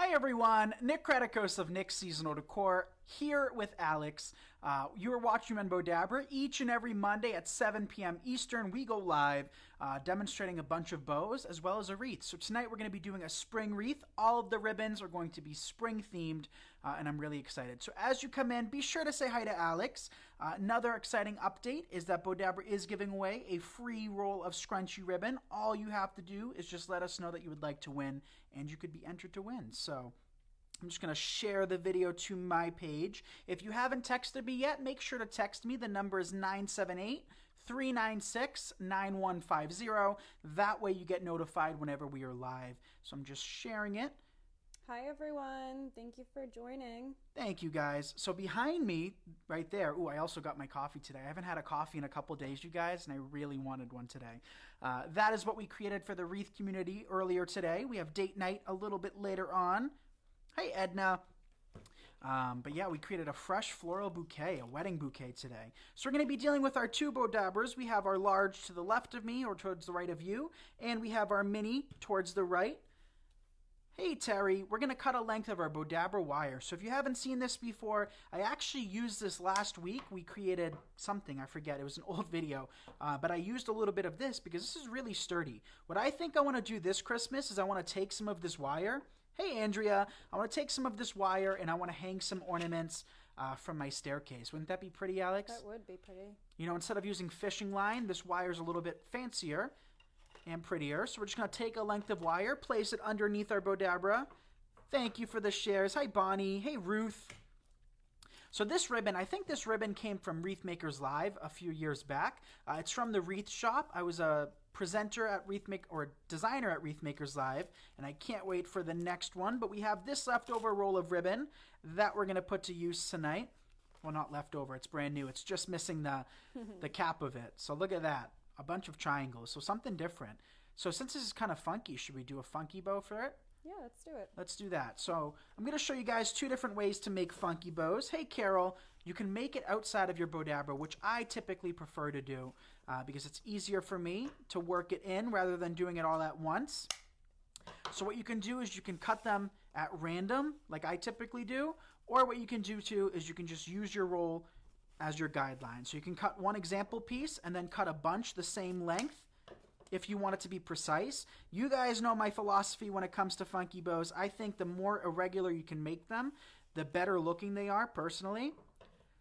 Hi everyone, Nick Kratikos of Nick's Seasonal Decor here with Alex. You are watching on Bowdabra. Each and every Monday at 7 p.m. Eastern, we go live demonstrating a bunch of bows as well as a wreath. So tonight we're going to be doing a spring wreath. All of the ribbons are going to be spring themed, and I'm really excited. So as you come in, be sure to say hi to Alex. Another exciting update is that Bowdabra is giving away a free roll of scrunchy ribbon. All you have to do is just let us know that you would like to win, and you could be entered to win. So I'm just going to share the video to my page. If you haven't texted me yet, make sure to text me. The number is 978-396-9150. That way you get notified whenever we are live. So I'm just sharing it. Hi everyone, thank you for joining. Thank you guys. So behind me, right there, I also got my coffee today. I haven't had a coffee in a couple days, you guys, and I really wanted one today. That is what we created for the Wreath community earlier today. We have date night a little bit later on. Hey, Edna. But yeah, we created a fresh floral bouquet, a wedding bouquet today. So we're going to be dealing with our two Bowdabras. We have our large to the left of me or towards the right of you, and we have our mini towards the right. Hey Terry, we're going to cut a length of our Bowdabra wire. So if you haven't seen this before, I actually used this last week. We created something, I forget, it was an old video, but I used a little bit of this because this is really sturdy. What I think I want to do this Christmas is I want to take some of this wire. Hey Andrea, I want to take some of this wire and I want to hang some ornaments from my staircase. Wouldn't that be pretty, Alex? That would be pretty. You know, instead of using fishing line, this wire is a little bit fancier and prettier. So we're just going to take a length of wire, place it underneath our Bowdabra. Thank you for the shares. Hi, Bonnie. Hey, Ruth. So this ribbon, I think this ribbon came from Wreath Makers Live a few years back. It's from the Wreath shop. I was a presenter at designer at Wreath Makers Live, and I can't wait for the next one. But we have this leftover roll of ribbon that we're going to put to use tonight. Well, not leftover. It's brand new. It's just missing the cap of it. So look at that. A bunch of triangles, so something different. So since this is kind of funky, should we do a funky bow for it? Yeah, let's do it. Let's do that. So I'm going to show you guys two different ways to make funky bows. Hey Carol, you can make it outside of your Bowdabra, which I typically prefer to do because it's easier for me to work it in rather than doing it all at once. So what you can do is you can cut them at random, like I typically do, or what you can do too is you can just use your roll as your guideline. So you can cut one example piece and then cut a bunch the same length if you want it to be precise. You guys know my philosophy when it comes to funky bows. I think the more irregular you can make them, the better looking they are personally.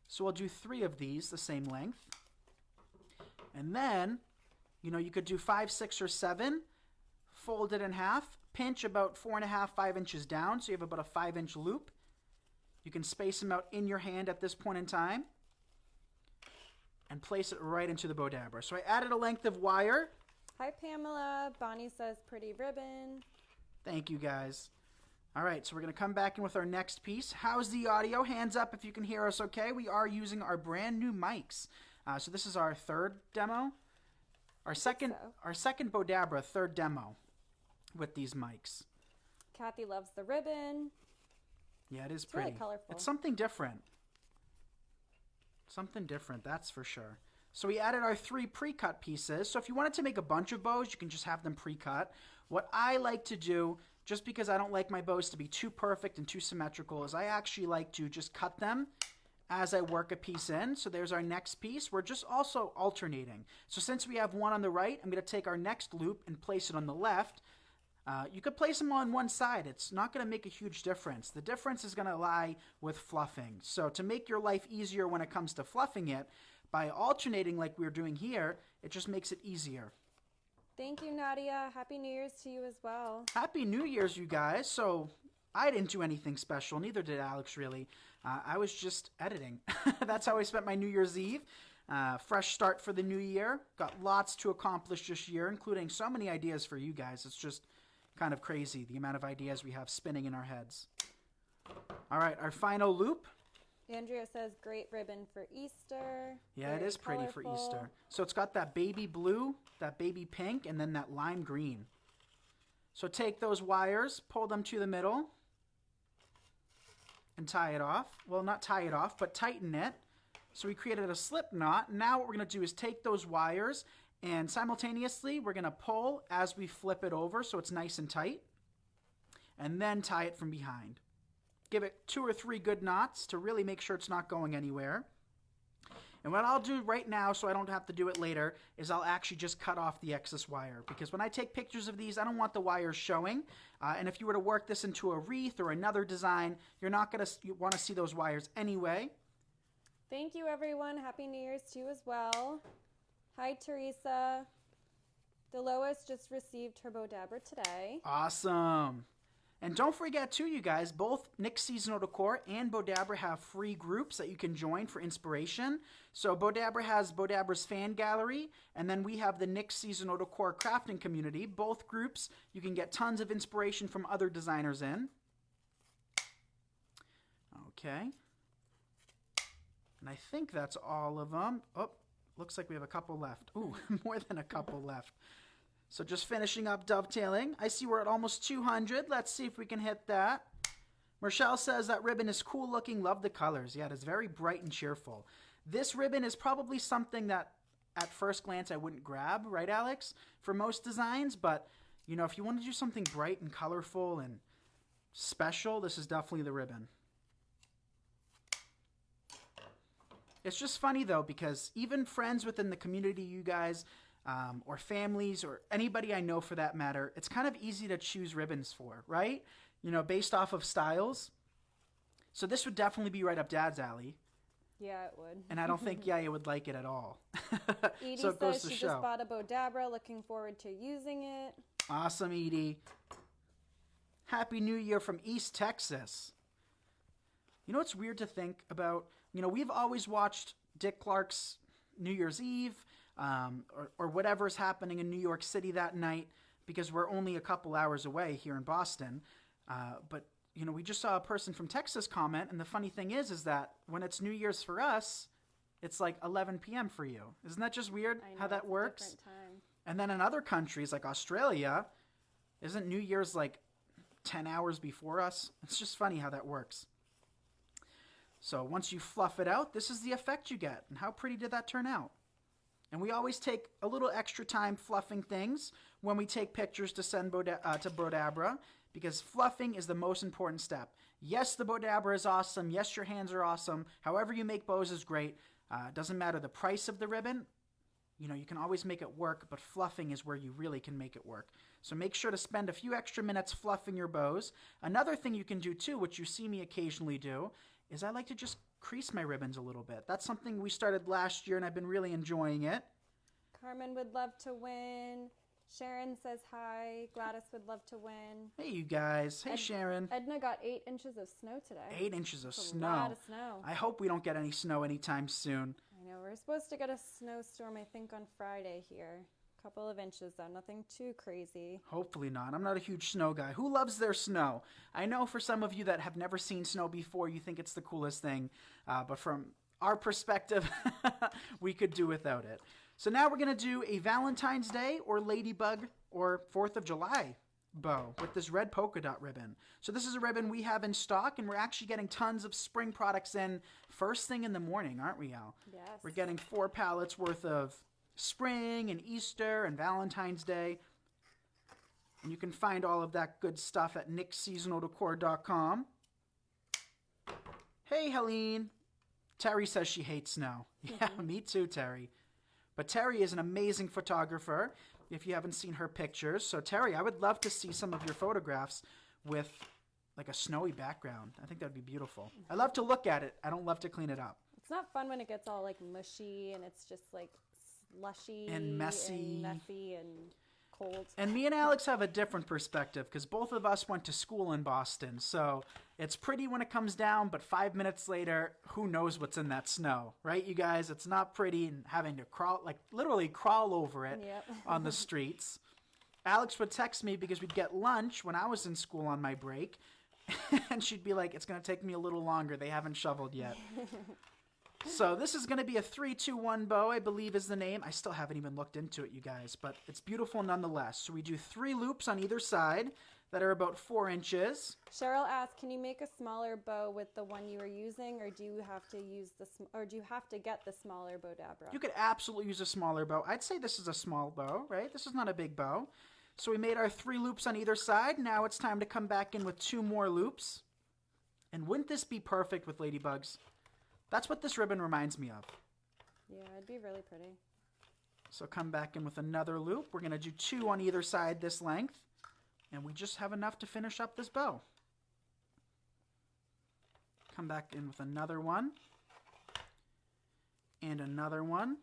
So we'll do 3 of these the same length. And then, you could do 5, 6, or 7, fold it in half, pinch about 4.5, 5 inches down, so you have about a 5-inch loop. You can space them out in your hand at this point in time and place it right into the Bowdabra. So I added a length of wire. Hi Pamela, Bonnie says pretty ribbon. Thank you guys. All right, so we're going to come back in with our next piece. How's the audio? Hands up if you can hear us okay. We are using our brand new mics. So this is our third demo. Our second Bowdabra, third demo with these mics. Kathy loves the ribbon. Yeah, it is It's pretty. really colorful. It's something different. Something different, that's for sure. So we added our 3 pre-cut pieces. So if you wanted to make a bunch of bows, you can just have them pre-cut. What I like to do, just because I don't like my bows to be too perfect and too symmetrical, is I actually like to just cut them as I work a piece in. So there's our next piece. We're just also alternating. So since we have one on the right, I'm going to take our next loop and place it on the left. You could place them on one side. It's not going to make a huge difference. The difference is going to lie with fluffing. So to make your life easier when it comes to fluffing it, by alternating like we're doing here, it just makes it easier. Thank you, Nadia. Happy New Year's to you as well. Happy New Year's, you guys. So I didn't do anything special. Neither did Alex, really. I was just editing. That's how I spent my New Year's Eve. Fresh start for the new year. Got lots to accomplish this year, including so many ideas for you guys. It's just kind of crazy, the amount of ideas we have spinning in our heads. All right, our final loop. Andrea says great ribbon for Easter. Yeah, it is pretty for Easter. So it's got that baby blue, that baby pink, and then that lime green. So take those wires, pull them to the middle, and tie it off. Well, not tie it off, but tighten it. So we created a slip knot. Now what we're going to do is take those wires and simultaneously we're going to pull as we flip it over so it's nice and tight. and then tie it from behind. Give it 2 or 3 good knots to really make sure it's not going anywhere. And what I'll do right now, so I don't have to do it later, is I'll actually just cut off the excess wire. Because when I take pictures of these, I don't want the wires showing. And if you were to work this into a wreath or another design, you're not going to want to see those wires anyway. Thank you, everyone. Happy New Year's to you as well. Hi, Teresa. Delois just received her Bowdabra today. Awesome. And don't forget, too, you guys, both Nick's Seasonal Decor and Bowdabra have free groups that you can join for inspiration. So Bowdabra has Bowdabra's Fan Gallery, and then we have the Nick's Seasonal Decor Crafting Community. Both groups, you can get tons of inspiration from other designers in. Okay. And I think that's all of them. Oh, looks like we have a couple left. Ooh, more than a couple left. So just finishing up dovetailing. I see we're at almost 200. Let's see if we can hit that. Michelle says that ribbon is cool looking. Love the colors. Yeah, it is very bright and cheerful. This ribbon is probably something that at first glance I wouldn't grab, right, Alex? For most designs, but you know, if you want to do something bright and colorful and special, this is definitely the ribbon. It's just funny though, because even friends within the community, you guys, or families, or anybody I know for that matter, it's kind of easy to choose ribbons for, right? You know, based off of styles. So this would definitely be right up Dad's alley. Yeah, it would. And I don't think Yaya would like it at all. Edie so it goes says to she show. just bought a Bowdabra. Looking forward to using it. Awesome, Edie. Happy New Year from East Texas. You know what's weird to think about? You know, we've always watched Dick Clark's New Year's Eve, or whatever's happening in New York City that night, because we're only a couple hours away here in Boston. But, you know, we just saw a person from Texas comment, and the funny thing is that when it's New Year's for us, it's like 11 p.m. for you. Isn't that just weird I know, how that it's a works? different time. And then in other countries like Australia, isn't New Year's like 10 hours before us? It's just funny how that works. So once you fluff it out, this is the effect you get. And how pretty did that turn out? And we always take a little extra time fluffing things when we take pictures to send to Bowdabra, because fluffing is the most important step. Yes, the Bowdabra is awesome. Yes, your hands are awesome. However you make bows is great. Doesn't matter the price of the ribbon. You know, you can always make it work, but fluffing is where you really can make it work. So make sure to spend a few extra minutes fluffing your bows. Another thing you can do too, which you see me occasionally do, is I like to just crease my ribbons a little bit. That's something we started last year, and I've been really enjoying it. Carmen would love to win. Sharon says hi. Gladys would love to win. Hey, you guys. Hey, Sharon. Edna got 8 inches of snow today. 8 inches of That's snow. A lot of snow. I hope we don't get any snow anytime soon. I know. We're supposed to get a snowstorm, I think, on Friday here. A couple of inches, though. Nothing too crazy. Hopefully not. I'm not a huge snow guy. Who loves their snow? I know for some of you that have never seen snow before, you think it's the coolest thing. But from our perspective, we could do without it. So now we're going to do a Valentine's Day or Ladybug or 4th of July bow with this red polka dot ribbon. So this is a ribbon we have in stock, and we're actually getting tons of spring products in first thing in the morning, aren't we, Al? Yes. We're getting 4 pallets worth of spring and Easter and Valentine's Day. And you can find all of that good stuff at nickseasonaldecor.com. Hey, Helene. Terry says she hates snow. Yeah, me too, Terry. But Terry is an amazing photographer, if you haven't seen her pictures. So, Terry, I would love to see some of your photographs with, like, a snowy background. I think that would be beautiful. I love to look at it. I don't love to clean it up. It's not fun when it gets all, like, mushy and it's just, like, slushy And messy. and cold. And me and Alex have a different perspective because both of us went to school in Boston. So it's pretty when it comes down, but 5 minutes later, who knows what's in that snow, right, you guys? It's not pretty, and having to crawl, like literally crawl over it on the streets. Alex would text me because we'd get lunch when I was in school on my break, and she'd be like, it's going to take me a little longer. They haven't shoveled yet. So this is going to be a 3-2-1 bow, I believe is the name. I still haven't even looked into it, you guys, but it's beautiful nonetheless. So we do 3 loops on either side that are about 4 inches. Cheryl asked, "Can you make a smaller bow with the one you were using, or do you have to use do you have to get the smaller Bowdabra?" You could absolutely use a smaller bow. I'd say this is a small bow, right? This is not a big bow. So we made our 3 loops on either side. Now it's time to come back in with 2 more loops. And wouldn't this be perfect with ladybugs? That's what this ribbon reminds me of. Yeah, it'd be really pretty. So come back in with another loop. We're going to do 2 on either side this length. And we just have enough to finish up this bow. Come back in with another one. And another one.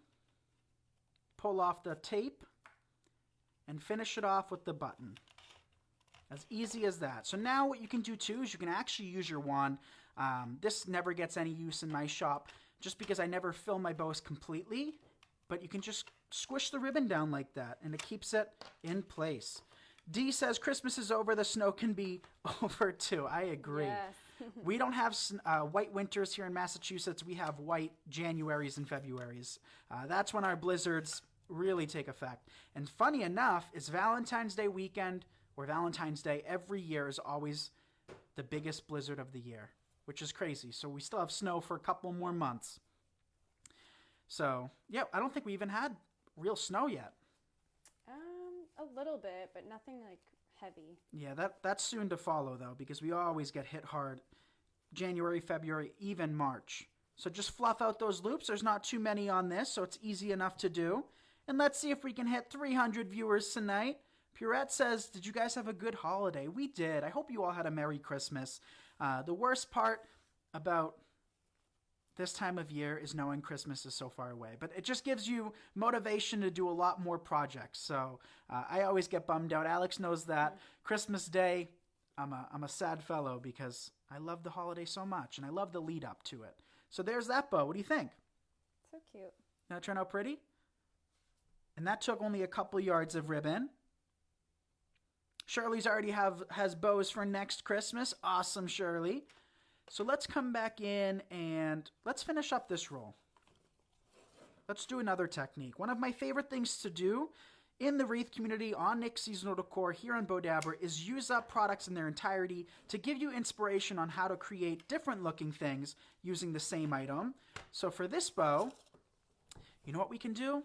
Pull off the tape. And finish it off with the button. As easy as that. So now what you can do too is you can actually use your wand. This never gets any use in my shop just because I never fill my bows completely. But you can just squish the ribbon down like that and it keeps it in place. Dee says Christmas is over, the snow can be over too. I agree. Yes. We don't have white winters here in Massachusetts. We have white Januaries and Februaries. That's when our blizzards really take effect. And funny enough, it's Valentine's Day weekend, or Valentine's Day every year is always the biggest blizzard of the year, which is crazy. So we still have snow for a couple more months. So, yeah, I don't think we even had real snow yet. A little bit, but nothing like heavy. Yeah, that's soon to follow though, because we always get hit hard January, February, even March. So just fluff out those loops. There's not too many on this, so it's easy enough to do. And let's see if we can hit 300 viewers tonight. Purette says, did you guys have a good holiday? We did. I hope you all had a Merry Christmas. The worst part about this time of year is knowing Christmas is so far away. But it just gives you motivation to do a lot more projects. So I always get bummed out. Alex knows that. Christmas Day, I'm a sad fellow because I love the holiday so much. And I love the lead up to it. So there's that bow. What do you think? So cute. Did that turn out pretty? And that took only a couple yards of ribbon. Shirley's already has bows for next Christmas. Awesome, Shirley. So let's come back in and let's finish up this roll. Let's do another technique. One of my favorite things to do in the Wreath community on Nick's Seasonal Decor here on Bowdabra is use up products in their entirety to give you inspiration on how to create different looking things using the same item. So for this bow, you know what we can do?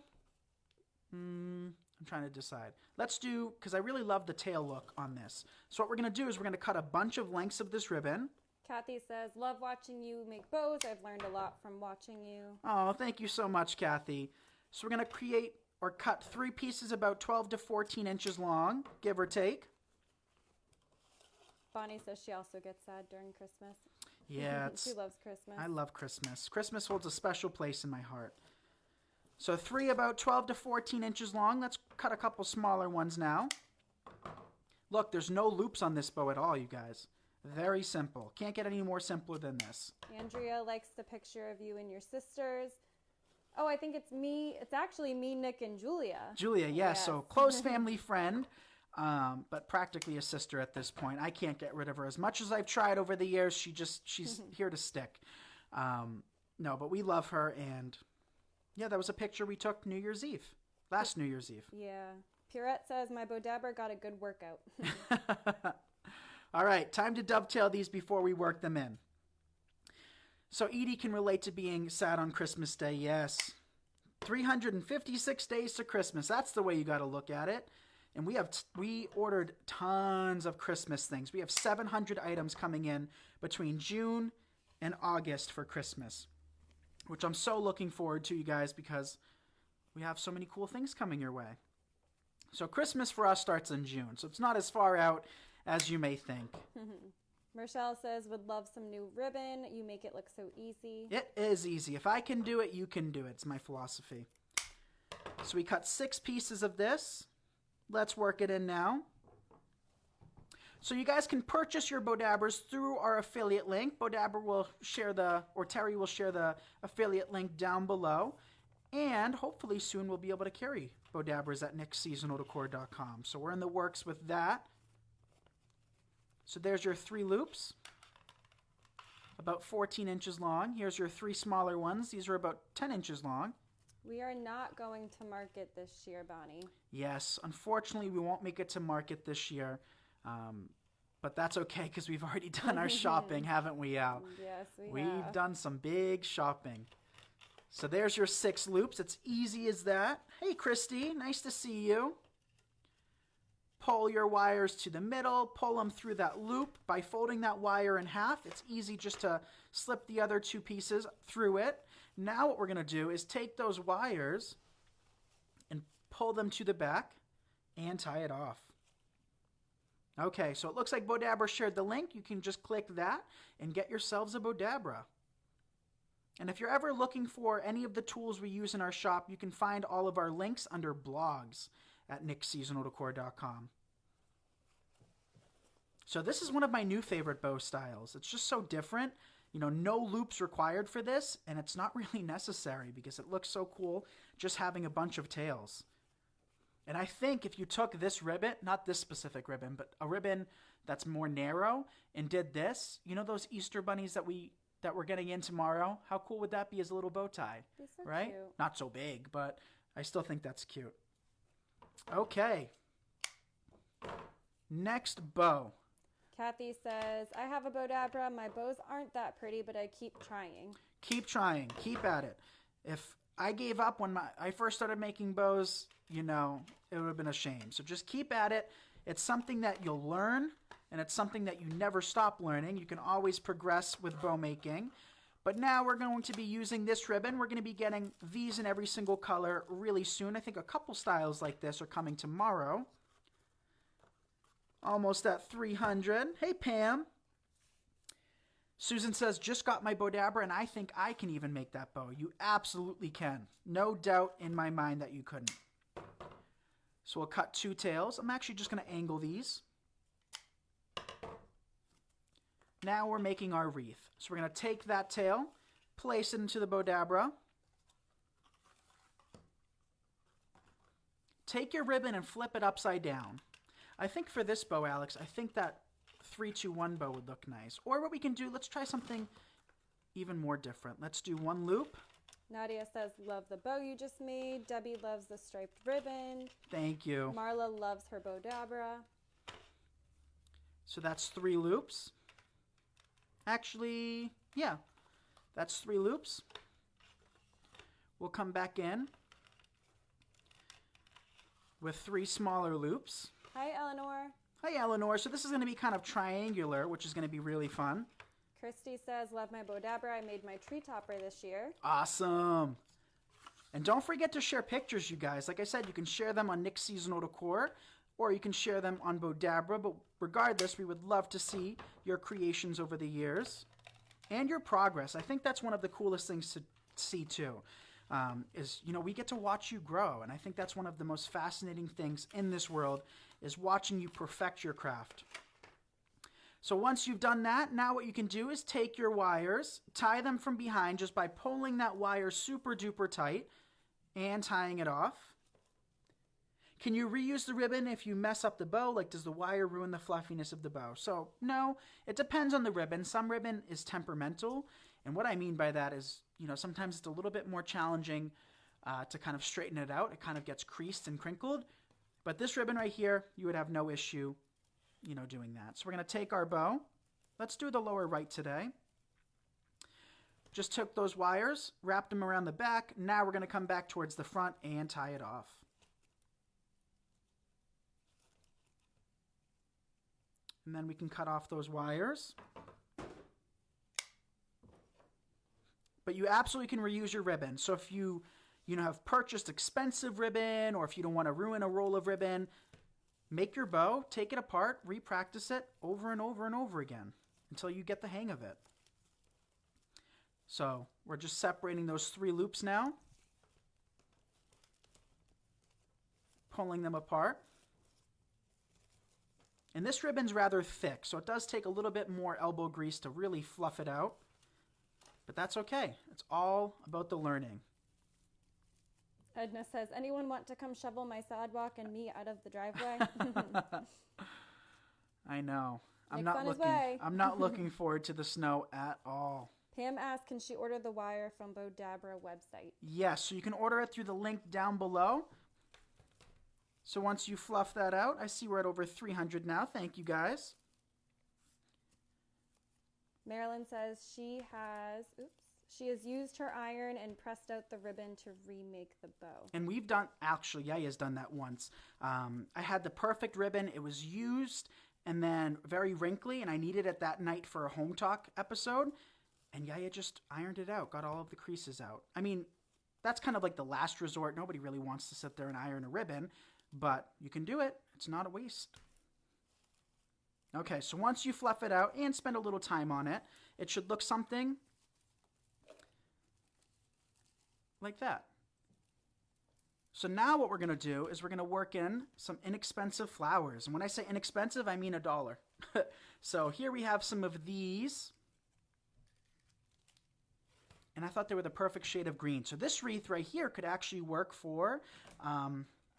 I'm trying to decide. Let's do, because I really love the tail look on this. So what we're going to do is we're going to cut a bunch of lengths of this ribbon. Kathy says, love watching you make bows. I've learned a lot from watching you. Oh, thank you so much, Kathy. So we're going to create or cut 3 pieces about 12 to 14 inches long, give or take. Bonnie says she also gets sad during Christmas. Yeah. She loves Christmas. I love Christmas. Christmas holds a special place in my heart. So 3 about 12 to 14 inches long. Let's cut a couple smaller ones now. Look, there's no loops on this bow at all, you guys. Very simple. Can't get any more simpler than this. Andrea likes the picture of you and your sisters. Oh, I think it's me. It's actually me, Nick, and Julia. Julia, yes. So close family friend, but practically a sister at this point. I can't get rid of her. As much as I've tried over the years, she's here to stick. No, but we love her. And yeah, that was a picture we took New Year's Eve. Last New Year's Eve. Yeah. Purette says, my Bowdabra got a good workout. All right, time to dovetail these before we work them in. So Edie can relate to being sad on Christmas Day, yes. 356 days to Christmas. That's the way you got to look at it. And we ordered tons of Christmas things. We have 700 items coming in between June and August for Christmas, which I'm so looking forward to, you guys, because we have so many cool things coming your way. So Christmas for us starts in June, so it's not as far out as you may think. Michelle says, would love some new ribbon. You make it look so easy. It is easy. If I can do it, you can do it. It's my philosophy. So we cut 6 pieces of this. Let's work it in now. So you guys can purchase your Bowdabras through our affiliate link. Bowdabra will share Terry will share the affiliate link down below. And hopefully soon we'll be able to carry Bowdabras at nicksseasonaldecor.com. So we're in the works with that. So there's your 3 loops, about 14 inches long. Here's your 3 smaller ones. These are about 10 inches long. We are not going to market this year, Bonnie. Yes, unfortunately we won't make it to market this year, but that's okay because we've already done our shopping, haven't we, Al? Yes, We've done some big shopping. So there's your 6 loops. It's easy as that. Hey, Christy, nice to see you. pull your wires to the middle, pull them through that loop. By folding that wire in half, it's easy just to slip the other two pieces through it. Now what we're going to do is take those wires and pull them to the back and tie it off. Okay, so it looks like Bowdabra shared the link. You can just click that and get yourselves a Bowdabra. And if you're ever looking for any of the tools we use in our shop, you can find all of our links under blogs at nicksseasonaldecor.com. So this is one of my new favorite bow styles. It's just so different. You know, no loops required for this, and it's not really necessary because it looks so cool just having a bunch of tails. And I think if you took this ribbon, not this specific ribbon, but a ribbon that's more narrow and did this, you know those Easter bunnies that we're getting in tomorrow? How cool would that be as a little bow tie? Be so right? Cute. Not so big, but I still think that's cute. Okay. Next bow. Kathy says, I have a Bowdabra. My bows aren't that pretty, but I keep trying. Keep trying. Keep at it. If I gave up when I first started making bows, you know, it would have been a shame. So just keep at it. It's something that you'll learn, and it's something that you never stop learning. You can always progress with bow making. But now we're going to be using this ribbon. We're going to be getting these in every single color really soon. I think a couple styles like this are coming tomorrow. Almost at 300. Hey, Pam. Susan says, just got my Bowdabra, and I think I can even make that bow. You absolutely can. No doubt in my mind that you couldn't. So we'll cut two tails. I'm actually just going to angle these. Now we're making our wreath. So we're going to take that tail, place it into the Bowdabra. Take your ribbon and flip it upside down. I think for this bow, Alex, I think that 3-2-1 bow would look nice. Or what we can do, let's try something even more different. Let's do one loop. Nadia says, love the bow you just made. Debbie loves the striped ribbon. Thank you. Marla loves her Bowdabra. So that's 3 loops. Actually, yeah, that's 3 loops. We'll come back in with 3 smaller loops. Hi, Eleanor. Hi, Eleanor. So this is going to be kind of triangular, which is going to be really fun. Christy says, love my Bowdabra. I made my tree topper this year. Awesome. And don't forget to share pictures, you guys. Like I said, you can share them on Nick's Seasonal Decor, or you can share them on Bowdabra. But regardless, we would love to see your creations over the years and your progress. I think that's one of the coolest things to see, too. Is, you know, we get to watch you grow. And I think that's one of the most fascinating things in this world is watching you perfect your craft. So once you've done that, now what you can do is take your wires, tie them from behind just by pulling that wire super duper tight and tying it off. Can you reuse the ribbon if you mess up the bow? Like, does the wire ruin the fluffiness of the bow? So, no, it depends on the ribbon. Some ribbon is temperamental. And what I mean by that is, you know, sometimes it's a little bit more challenging to kind of straighten it out. It kind of gets creased and crinkled. But this ribbon right here, you would have no issue, you know, doing that. So we're going to take our bow. Let's do the lower right today. Just took those wires, wrapped them around the back. Now we're going to come back towards the front and tie it off. And then we can cut off those wires. But you absolutely can reuse your ribbon. So if you have purchased expensive ribbon, or if you don't want to ruin a roll of ribbon, make your bow, take it apart, re-practice it over and over and over again until you get the hang of it. So we're just separating those 3 loops now, pulling them apart. And this ribbon's rather thick, so it does take a little bit more elbow grease to really fluff it out. But that's okay. It's all about the learning. Edna says, anyone want to come shovel my sidewalk and me out of the driveway? I know. I'm not looking forward to the snow at all. Pam asked, can she order the wire from Bowdabra website? Yes, so you can order it through the link down below. So once you fluff that out, I see we're at over 300 now. Thank you, guys. Marilyn says She has used her iron and pressed out the ribbon to remake the bow. And we've done, actually, Yaya's done that once. I had the perfect ribbon. It was used and then very wrinkly, and I needed it that night for a home talk episode. And Yaya just ironed it out, got all of the creases out. I mean, that's kind of like the last resort. Nobody really wants to sit there and iron a ribbon, but you can do it. It's not a waste. Okay, so once you fluff it out and spend a little time on it, it should look something like that. So now what we're going to do is we're going to work in some inexpensive flowers. And when I say inexpensive, I mean $1. So here we have some of these. And I thought they were the perfect shade of green. So this wreath right here could actually work for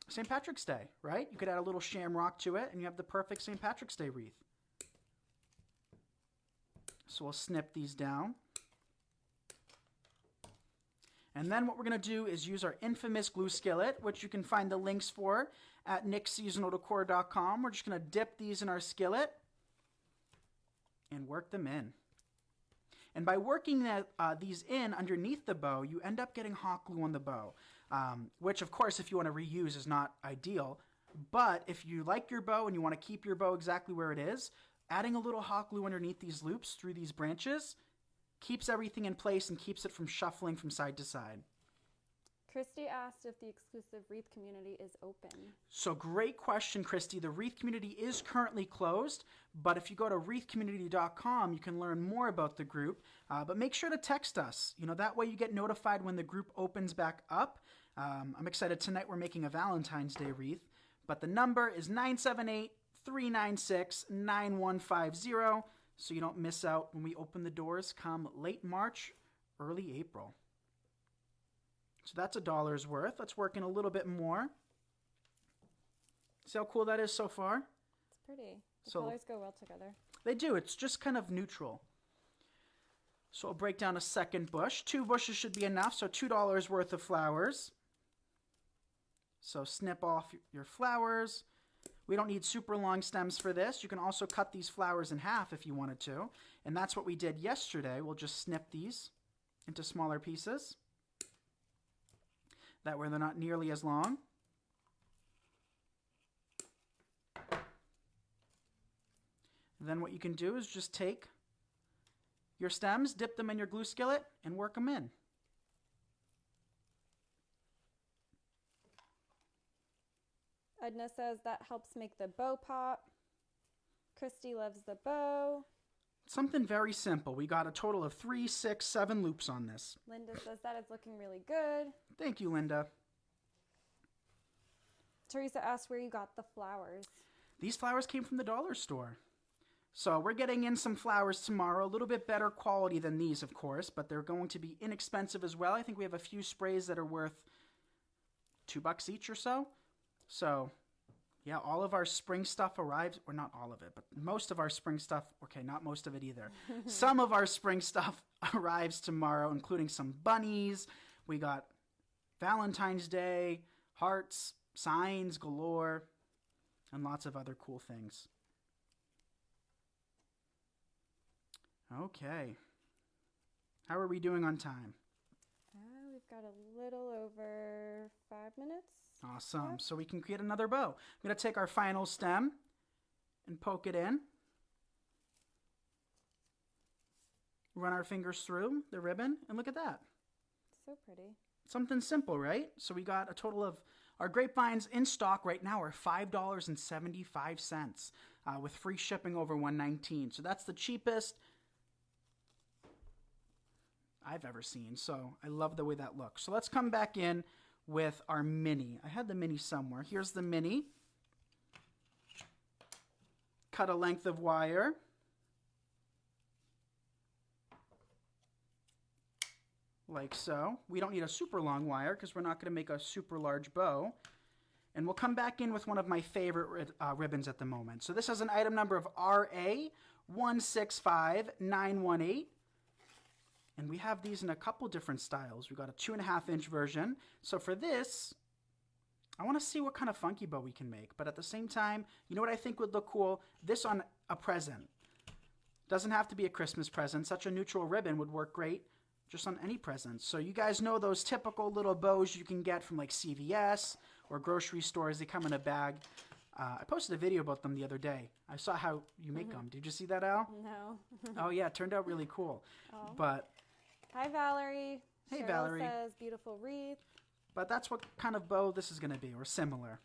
St. Patrick's Day, right? You could add a little shamrock to it and you have the perfect St. Patrick's Day wreath. So we'll snip these down. And then what we're going to do is use our infamous glue skillet, which you can find the links for at nickseasonaldecor.com. We're just going to dip these in our skillet and work them in. And by working these in underneath the bow, you end up getting hot glue on the bow, which, of course, if you want to reuse is not ideal. But if you like your bow and you want to keep your bow exactly where it is, adding a little hot glue underneath these loops through these branches keeps everything in place and keeps it from shuffling from side to side. Christy asked if the exclusive Wreath community is open. So great question, Christy. The Wreath community is currently closed, but if you go to wreathcommunity.com, you can learn more about the group. But make sure to text us. That way you get notified when the group opens back up. I'm excited. Tonight we're making a Valentine's Day wreath, but the number is 978-396-9150, so you don't miss out when we open the doors come late March, early April. So that's $1 worth. Let's work in a little bit more. See how cool that is so far? It's pretty. The colors go well together. They do. It's just kind of neutral. So I'll break down a second bush. 2 bushes should be enough, so $2 worth of flowers. So snip off your flowers. We don't need super long stems for this. You can also cut these flowers in half if you wanted to. And that's what we did yesterday. We'll just snip these into smaller pieces. That way they're not nearly as long. And then what you can do is just take your stems, dip them in your glue skillet, and work them in. Edna says that helps make the bow pop. Christy loves the bow. Something very simple. We got a total of 3, 6, 7 loops on this. Linda says that is looking really good. Thank you, Linda. Teresa asked where you got the flowers. These flowers came from the dollar store. So we're getting in some flowers tomorrow. A little bit better quality than these, of course, but they're going to be inexpensive as well. I think we have a few sprays that are worth $2 each or so. So, yeah, all of our spring stuff arrives, or not all of it, but most of our spring stuff, okay, not most of it either. Some of our spring stuff arrives tomorrow, including some bunnies. We got Valentine's Day, hearts, signs galore, and lots of other cool things. Okay. How are we doing on time? We've got a little over 5 minutes. Awesome. So we can create another bow. I'm going to take our final stem and poke it in. Run our fingers through the ribbon, and look at that. So pretty. Something simple, right? So we got a total of, our grapevines in stock right now are $5.75 with free shipping over $119. So that's the cheapest I've ever seen. So I love the way that looks. So let's come back in with our mini. I had the mini somewhere. Here's the mini. Cut a length of wire. Like so. We don't need a super long wire because we're not going to make a super large bow. And we'll come back in with one of my favorite ribbons at the moment. So this has an item number of RA165918. And we have these in a couple different styles. We've got a 2.5-inch version. So for this, I want to see what kind of funky bow we can make. But at the same time, you know what I think would look cool? This on a present. Doesn't have to be a Christmas present. Such a neutral ribbon would work great just on any present. So you guys know those typical little bows you can get from like CVS or grocery stores. They come in a bag. I posted a video about them the other day. I saw how you make them. Did you see that, Al? No. Oh, yeah. It turned out really cool. Oh. But Hi, Valerie. Hey, Cheryl Valerie. says beautiful wreath. But that's what kind of bow this is going to be, or similar.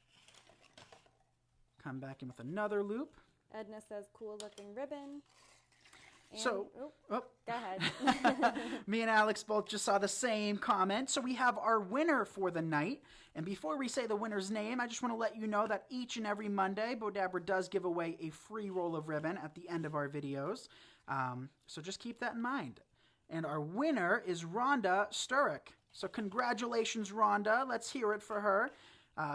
Come back in with another loop. Edna says cool looking ribbon. And, So, go ahead. me and Alex both just saw the same comment. So we have our winner for the night. And before we say the winner's name, I just want to let you know that each and every Monday, Bowdabra does give away a free roll of ribbon at the end of our videos. So just keep that in mind. And our winner is Rhonda Sturrock. So congratulations, Rhonda. Let's hear it for her.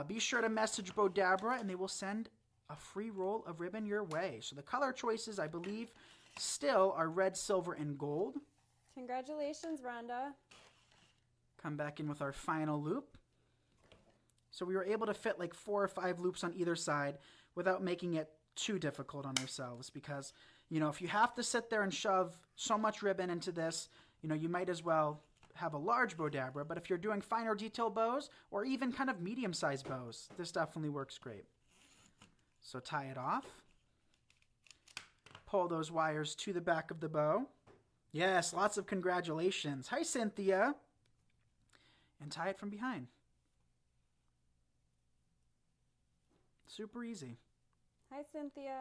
Be sure to message Bowdabra, and they will send a free roll of ribbon your way. So the color choices, I believe, still are red, silver, and gold. Congratulations, Rhonda. Come back in with our final loop. So we were able to fit like 4 or 5 loops on either side without making it too difficult on ourselves, because, you know, if you have to sit there and shove so much ribbon into this, you know, you might as well have a large Bowdabra. But if you're doing finer detail bows or even kind of medium-sized bows, this definitely works great. So tie it off. Pull those wires to the back of the bow. Yes, lots of congratulations. Hi, Cynthia. And tie it from behind. Super easy. Hi, Cynthia.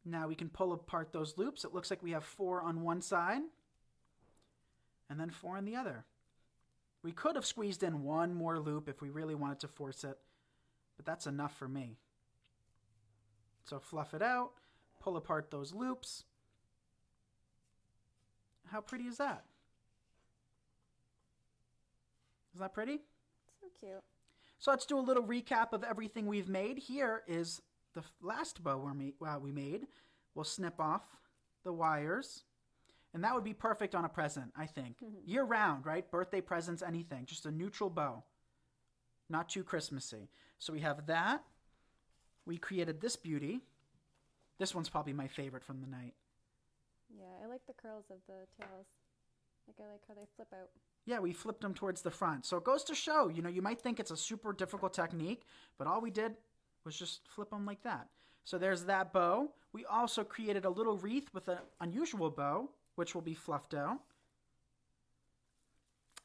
Now we can pull apart those loops. It looks like we have 4 on one side and then 4 on the other. We could have squeezed in one more loop if we really wanted to force it, but that's enough for me. So fluff it out, pull apart those loops. How pretty is that? Isn't that pretty? So cute. So let's do a little recap of everything we've made. Here is the last bow we made. We'll snip off the wires. And that would be perfect on a present, I think. Year round, right? Birthday presents, anything. Just a neutral bow. Not too Christmassy. So we have that. We created this beauty. This one's probably my favorite from the night. Yeah, I like the curls of the tails. Like, I like how they flip out. Yeah, we flipped them towards the front. So it goes to show, you know, you might think it's a super difficult technique, but all we did was just flip them like that. So there's that bow. We also created a little wreath with an unusual bow, which will be fluffed out.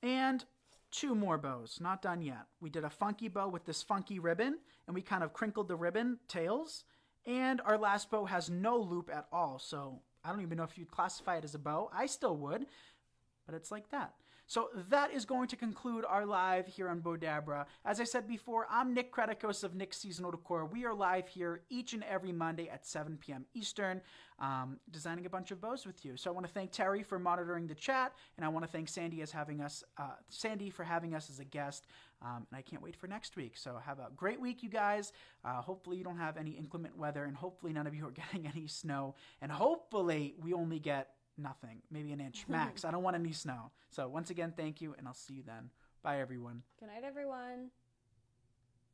And 2 more bows, not done yet. We did a funky bow with this funky ribbon, and we kind of crinkled the ribbon tails. And our last bow has no loop at all, so I don't even know if you'd classify it as a bow. I still would, but it's like that. So that is going to conclude our live here on Bowdabra. As I said before, I'm Nick Kretikos of Nick's Seasonal Decor. We are live here each and every Monday at 7 p.m. Eastern, designing a bunch of bows with you. So I want to thank Terry for monitoring the chat, and I want to thank Sandy for having us as a guest. And I can't wait for next week. So have a great week, you guys. Hopefully you don't have any inclement weather, and hopefully none of you are getting any snow, and hopefully we only get nothing, maybe an inch max. I don't want any snow. So once again, thank you, and I'll see you then. Bye, everyone. Good night, everyone.